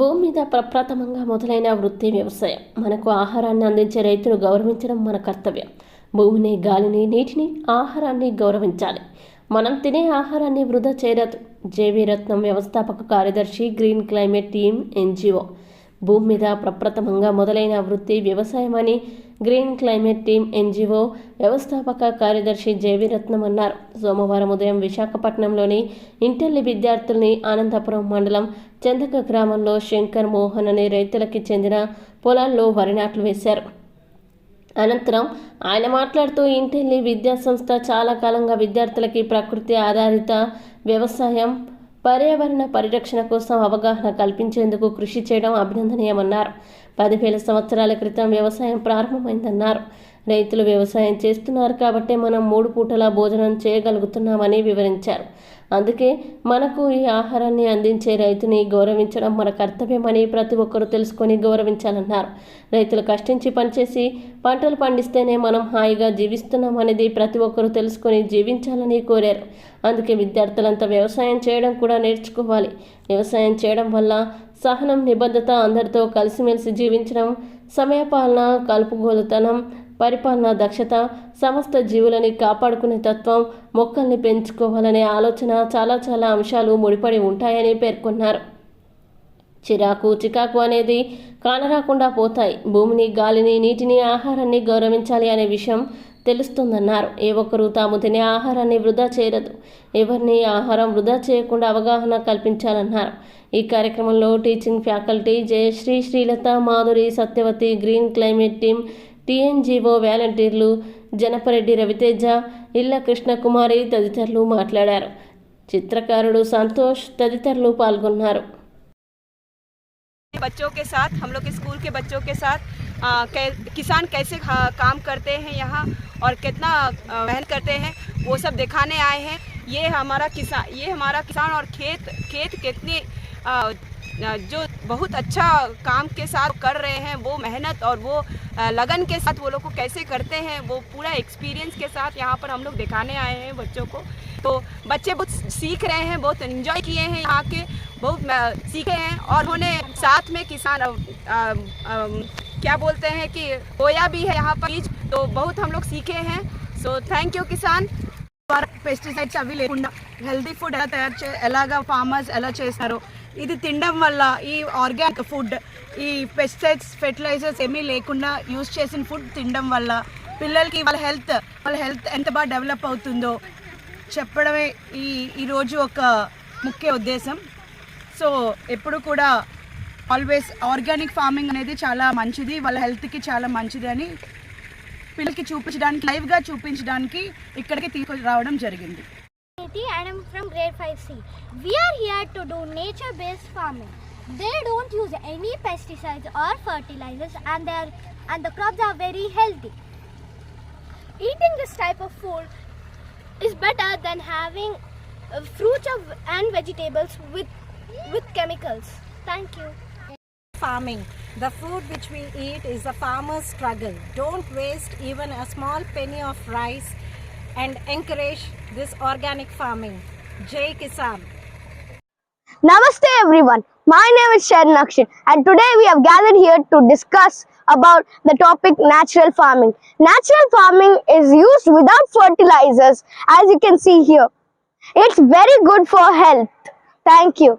భూమి మీద ప్రప్రథమంగా మొదలైన వృత్తి వ్యవసాయం. మనకు ఆహారాన్ని అందించే రైతును గౌరవించడం మన కర్తవ్యం. భూమిని, గాలిని, నీటిని, ఆహారాన్ని గౌరవించాలి. మనం తినే ఆహారాన్ని వృధా చేయరాదు. జేవీ రత్నం వ్యవస్థాపక కార్యదర్శి, గ్రీన్ క్లైమేట్ టీమ్ ఎన్జిఓ. భూమి మీద ప్రప్రథమంగా మొదలైన వృత్తి వ్యవసాయమని గ్రీన్ క్లైమేట్ టీమ్ ఎన్జిఓ వ్యవస్థాపక కార్యదర్శి జేవీ రత్నం అన్నారు. సోమవారం ఉదయం విశాఖపట్నంలోని ఇంటెల్లి విద్యార్థుల్ని ఆనందపురం మండలం చందక గ్రామంలో శంకర్ మోహన్ అనే రైతులకి చెందిన పొలాల్లో వరి నాట్లు వేశారు. అనంతరం ఆయన మాట్లాడుతూ ఇంటెల్లి విద్యా సంస్థ చాలా కాలంగా విద్యార్థులకి ప్రకృతి ఆధారిత వ్యవసాయం, పర్యావరణ పరిరక్షణ కోసం అవగాహన కల్పించేందుకు కృషి చేయడం అభినందనీయమన్నారు. 10,000 సంవత్సరాల క్రితం వ్యవసాయం ప్రారంభమైందన్నారు. రైతులు వ్యవసాయం చేస్తున్నారు కాబట్టే మనం 3 పూటల భోజనం చేయగలుగుతున్నామని వివరించారు. అందుకే మనకు ఈ ఆహారాన్ని అందించే రైతుని గౌరవించడం మన కర్తవ్యమని ప్రతి ఒక్కరూ తెలుసుకొని గౌరవించాలన్నారు. రైతులు కష్టించి పనిచేసి పంటలు పండిస్తేనే మనం హాయిగా జీవిస్తున్నామనేది ప్రతి ఒక్కరూ తెలుసుకొని జీవించాలని కోరారు. అందుకే విద్యార్థులంతా వ్యవసాయం చేయడం కూడా నేర్చుకోవాలి. వ్యవసాయం చేయడం వల్ల సహనం, నిబద్ధత, అందరితో కలిసిమెలిసి జీవించడం, సమయపాలన, కలుపుగోలుతనం, పరిపాలన దక్షత, సమస్త జీవులని కాపాడుకునే తత్వం, మొక్కల్ని పెంచుకోవాలనే ఆలోచన చాలా అంశాలు ముడిపడి ఉంటాయని పేర్కొన్నారు. చికాకు అనేది కానరాకుండా పోతాయి. భూమిని, గాలిని, నీటిని, ఆహారాన్ని గౌరవించాలి అనే విషయం తెలుస్తుందన్నారు. ఏ ఒక్కరూ తాము తినే ఆహారాన్ని వృధా చేయరదు. ఎవరిని ఆహారం వృధా చేయకుండా అవగాహన కల్పించాలన్నారు. ఈ కార్యక్రమంలో teaching faculty Jayashree, Sreelatha, Madhuri, Satyavathi, green climate team, TNGO వాలంటీర్లు జనపరెడ్డి రవితేజ, ఇళ్ళ కృష్ణకుమారి తదితరులు మాట్లాడారు. చిత్రకారుడు సంతోష్ తదితరులు పాల్గొన్నారు. बच्चों के साथ, हम लोग के स्कूल के बच्चों के साथ किसान कैसे काम करते हैं यहाँ और कितना मेहनत करते हैं वो सब दिखाने आए हैं। ये हमारा किसान और खेत कितने जो बहुत अच्छा काम के साथ कर रहे हैं, वो मेहनत और वो लगन के साथ वो लोग को कैसे करते हैं, वो पूरा एक्सपीरियंस के साथ यहाँ पर हम लोग दिखाने आए हैं बच्चों को। तो बच्चे बहुत सीख रहे हैं, बहुत एंजॉय किए हैं, यहाँ के बहुत सीखे हैं और उन्होंने साथ में किसान क्या बोलते हैं कि बोया भी है यहाँ पर बीज, तो बहुत हम लोग सीखे हैं। सो थैंक यू किसान। పెస్టిసైడ్స్ అవి లేకుండా హెల్తీ ఫుడ్ ఎలాగా ఫార్మర్స్ ఎలా చేస్తారో ఇది తినడం వల్ల, ఈ ఆర్గానిక్ ఫుడ్, ఈ పెస్టిసైడ్స్, ఫెర్టిలైజర్స్ ఏమీ లేకుండా యూజ్ చేసిన ఫుడ్ తినడం వల్ల పిల్లలకి వాళ్ళ హెల్త్ ఎంత బాగా డెవలప్ అవుతుందో చెప్పడమే ఈరోజు ఒక ముఖ్య ఉద్దేశం. సో ఎప్పుడు కూడా ఆల్వేస్ ఆర్గానిక్ ఫార్మింగ్ అనేది చాలా మంచిది, వాళ్ళ హెల్త్కి చాలా మంచిది అని పిల్లలకి చూపించడానికి, లైవ్గా చూపించడానికి ఇక్కడికి తీసుకురావడం జరిగింది. And I'm from grade 5C. We are here to do nature-based farming. They don't use any pesticides or fertilizers, and the crops are very healthy. Eating this type of food is better than having fruits and vegetables with chemicals. Thank you. Farming. The food which we eat is the farmer's struggle. Don't waste even a small penny of rice and encourage this organic farming. Jai Kisan. Namaste everyone. My name is Sharon Akshin and today we have gathered here to discuss about the topic natural farming. Natural farming is used without fertilizers, as you can see here. It's very good for health. Thank you.